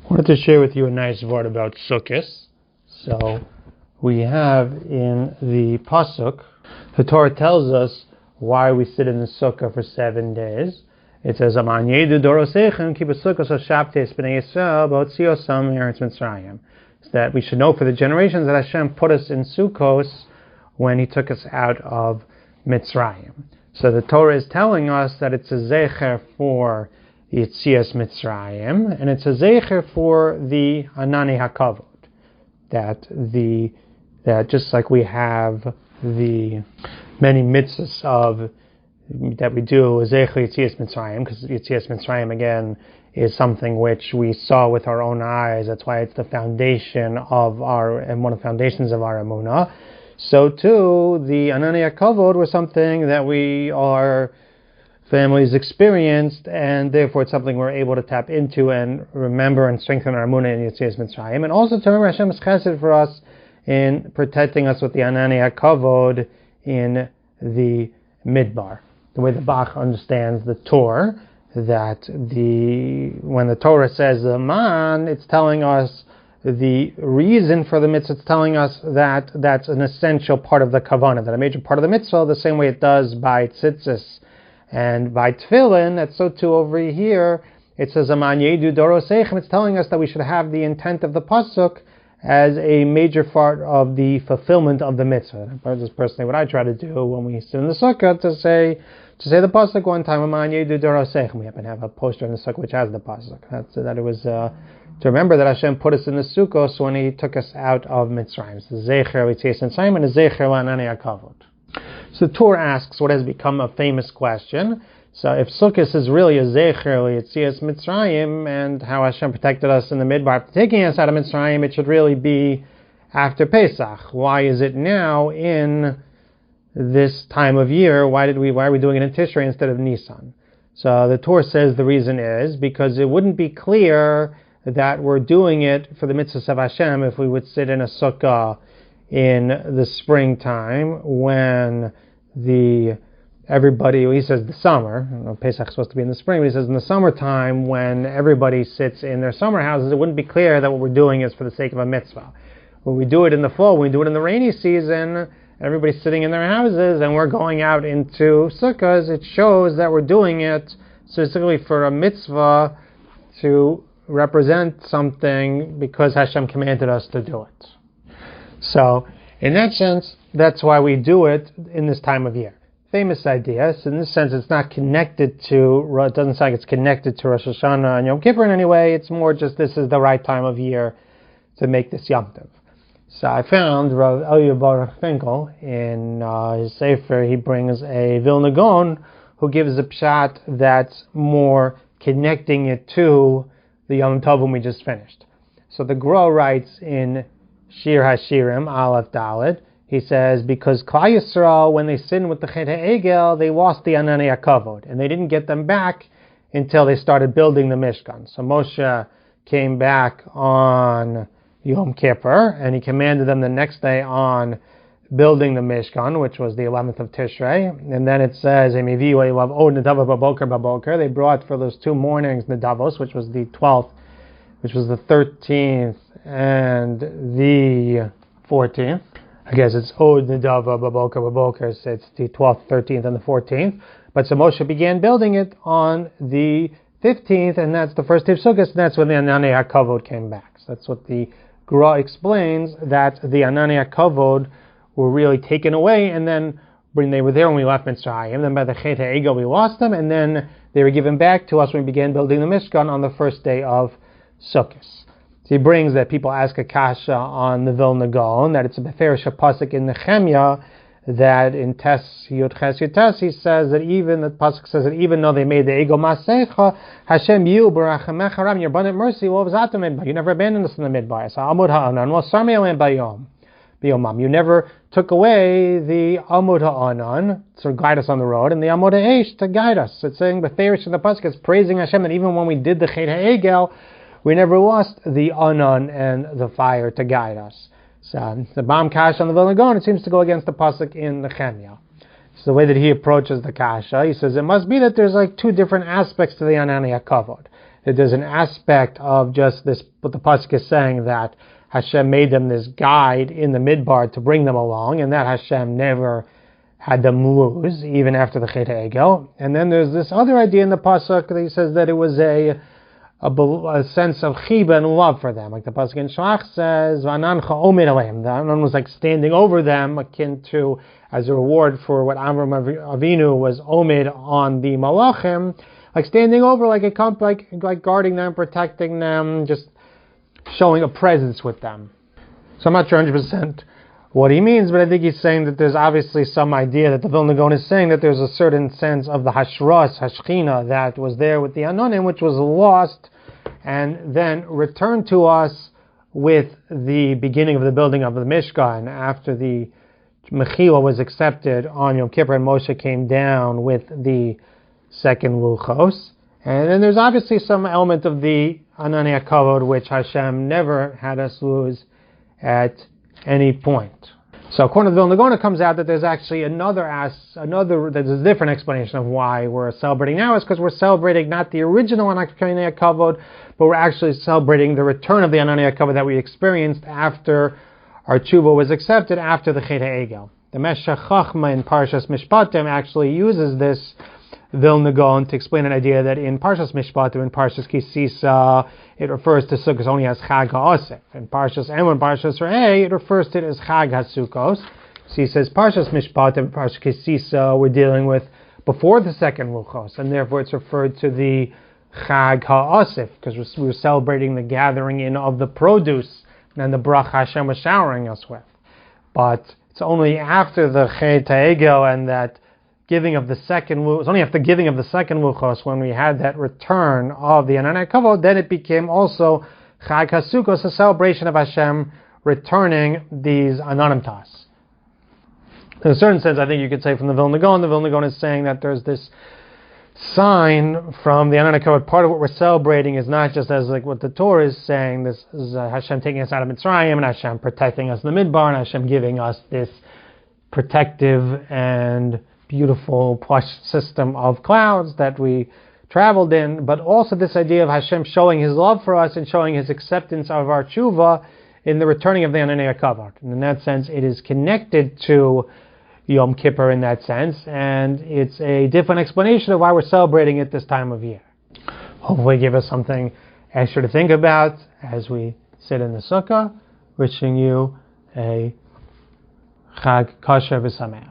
I wanted to share with you a nice word about Sukkos. So we have in the Pasuk, the Torah tells us why we sit in the Sukkah for 7 days. It says, Ananei Sukkos b'nei Yisrael b'otziosam me'eretz Mitzrayim. It's that we should know for the generations that Hashem put us in Sukkos when He took us out of Mitzrayim. So the Torah is telling us that it's a zecher for Yetzias Mitzrayim, and it's a zecher for the Anenei HaKavod. That just like we have the many mitzvahs that we do, zecher Yetzias Mitzrayim, because Yetzias Mitzrayim again is something which we saw with our own eyes. That's why it's the foundation of one of the foundations of our emunah. So too, the Ananei HaKavod was something that our families experienced, and therefore it's something we're able to tap into and remember and strengthen our emunah in Yetzias Mitzrayim, and also to remember Hashem's chesed for us in protecting us with the Ananei HaKavod in the Midbar. The way the Bach understands the Torah, that when the Torah says the man, it's telling us the reason for the mitzvah. It's telling us that that's an essential part of the kavanah, that a major part of the mitzvah, the same way it does by tzitzis and by tefillin. That's so too over here. It says Aman Yedu Doroseichem. It's telling us that we should have the intent of the pasuk as a major part of the fulfillment of the mitzvah. This is personally what I try to do when we sit in the sukkah, to say the pasuk one time. Aman Yedu Doroseichem. We happen to have a poster in the sukkah which has the pasuk. That it was to remember that Hashem put us in the Sukkos when He took us out of Mitzrayim. So Zecher Yetzias Mitzrayim and Zecher Ananei HaKavod. So the Torah asks what has become a famous question. So if Sukkos is really a Zecher Yetzias Mitzrayim, and how Hashem protected us in the Midbar after taking us out of Mitzrayim, it should really be after Pesach. Why is it now in this time of year? Why are we doing it in Tishrei instead of Nisan? So the Torah says the reason is because it wouldn't be clear that we're doing it for the mitzvahs of Hashem if we would sit in a sukkah in the springtime when everybody, he says the summer, Pesach is supposed to be in the spring, but he says in the summertime when everybody sits in their summer houses, it wouldn't be clear that what we're doing is for the sake of a mitzvah. When we do it in the fall, when we do it in the rainy season, everybody's sitting in their houses and we're going out into sukkahs, it shows that we're doing it specifically for a mitzvah to represent something because Hashem commanded us to do it. So, in that sense, that's why we do it in this time of year. Famous idea. So in this sense, it's not connected to, it doesn't sound like it's connected to Rosh Hashanah and Yom Kippur in any way. It's more just this is the right time of year to make this Yom Tov. So I found Rav Elya Baruch Finkel in his Sefer, he brings a Vilna Gaon who gives a pshat that's more connecting it to the Yom Tovim we just finished. So the Gra writes in Shir HaShirim, Aleph Dalet, he says, because Klal Yisrael, when they sinned with the Chet HaEgel, they lost the Ananei HaKavod, and they didn't get them back until they started building the Mishkan. So Moshe came back on Yom Kippur, and he commanded them the next day on building the Mishkan, which was the 11th of Tishrei. And then it says, they brought for those 2 mornings Nedavos, which was the 12th, which was the 13th and the 14th. I guess it's Od Nedava Baboker, so it's the 12th, 13th, and the 14th. But so Moshe began building it on the 15th, and that's the first day of Sukkot, and that's when the Ananei HaKavod came back. So that's what the Gra explains, that the Ananei HaKavod were really taken away, and then when they were there when we left Mitzrayim, then by the Chet HaEgel we lost them, and then they were given back to us when we began building the Mishkan on the first day of Sukkot. So he brings that people ask a kasha on the Vilna Gaon, that it's a beferish pasuk in Nehemiah, that in Tes Yud Ches Yud Tes he says that the pasuk says that even though they made the Egel Masecha, Hashem Yu B'Rachamecha Ram, your abundant mercy, you never abandoned us in the Midbar. So Amud Ha'anan, well Sarmi Elam Bayom. You never took away the Amud Ha'anan to guide us on the road, and the Amud Ha'esh to guide us. It's saying beferish in the pasuk, it's praising Hashem that even when we did the Chet HaEgel, we never lost the Anan and the fire to guide us. So the Bam Kasher on the Vilna Gaon, it seems to go against the pasuk in Nehemiah. So the way that he approaches the Kasher, he says it must be that there's like 2 different aspects to the Ananei HaKavod. that there's an aspect of just this, what the Pasuk is saying, that Hashem made them this guide in the Midbar to bring them along, and that Hashem never had them lose, even after the Chet HaEgel. And then there's this other idea in the Pasuk that he says that it was a sense of chiba and love for them. Like the Pasuk in Shach says, V'anancha omed aleim. The Anan was like standing over them, akin to, as a reward for what Avram Avinu was omed on the Malachim, like standing over, like guarding them, protecting them, just showing a presence with them. So I'm not sure 100% what he means, but I think he's saying that there's obviously some idea that the Vilna Gaon is saying that there's a certain sense of the hashras, hashchina, that was there with the Anonim, which was lost and then returned to us with the beginning of the building of the Mishkan after the Mechila was accepted on Yom Kippur and Moshe came down with the second Luchos. And then there's obviously some element of the Anenei HaKavod, which Hashem never had us lose at any point. So according to the Vilna Gaon, it comes out that there's actually there's a different explanation of why we're celebrating now. Is because we're celebrating not the original Anenei HaKavod, but we're actually celebrating the return of the Ananei HaKavod that we experienced after our tshuva was accepted after the Chet HaEgel. The Meshech Chachma in Parshas Mishpatim actually uses this Vilna Gaon to explain an idea that in Parshas Mishpatim, in Parshas Kisisa, it refers to Sukkos only as Chag HaOsef. In Parshas Emon, Parshas Re'eh, it refers to it as Chag HaSukkos. So he says Parshas Mishpatim, Parshas Kisisa, we're dealing with before the second Luchos, and therefore it's referred to the Chag HaOsef, because we were celebrating the gathering in of the produce and the bracha Hashem was showering us with. But it's only after the Chet HaEgel and that giving of the second Luchos, it's only after giving of the second Luchos when we had that return of the Ananei HaKavod, then it became also Chag HaSukkos, a celebration of Hashem returning these Anonim to us. In a certain sense, I think you could say from the Vilna Gaon is saying that there's this sign from the Ananei HaKavod. Part of what we're celebrating is not just as like what the Torah is saying, this is Hashem taking us out of Mitzrayim, and Hashem protecting us in the Midbar, and Hashem giving us this protective and beautiful plush system of clouds that we traveled in, but also this idea of Hashem showing His love for us and showing His acceptance of our tshuva in the returning of the Ananei HaKavod. And in that sense, it is connected to Yom Kippur in that sense, and it's a different explanation of why we're celebrating it this time of year. Hopefully give us something extra to think about as we sit in the Sukkah. Wishing you a Chag Kasher v'Sameach.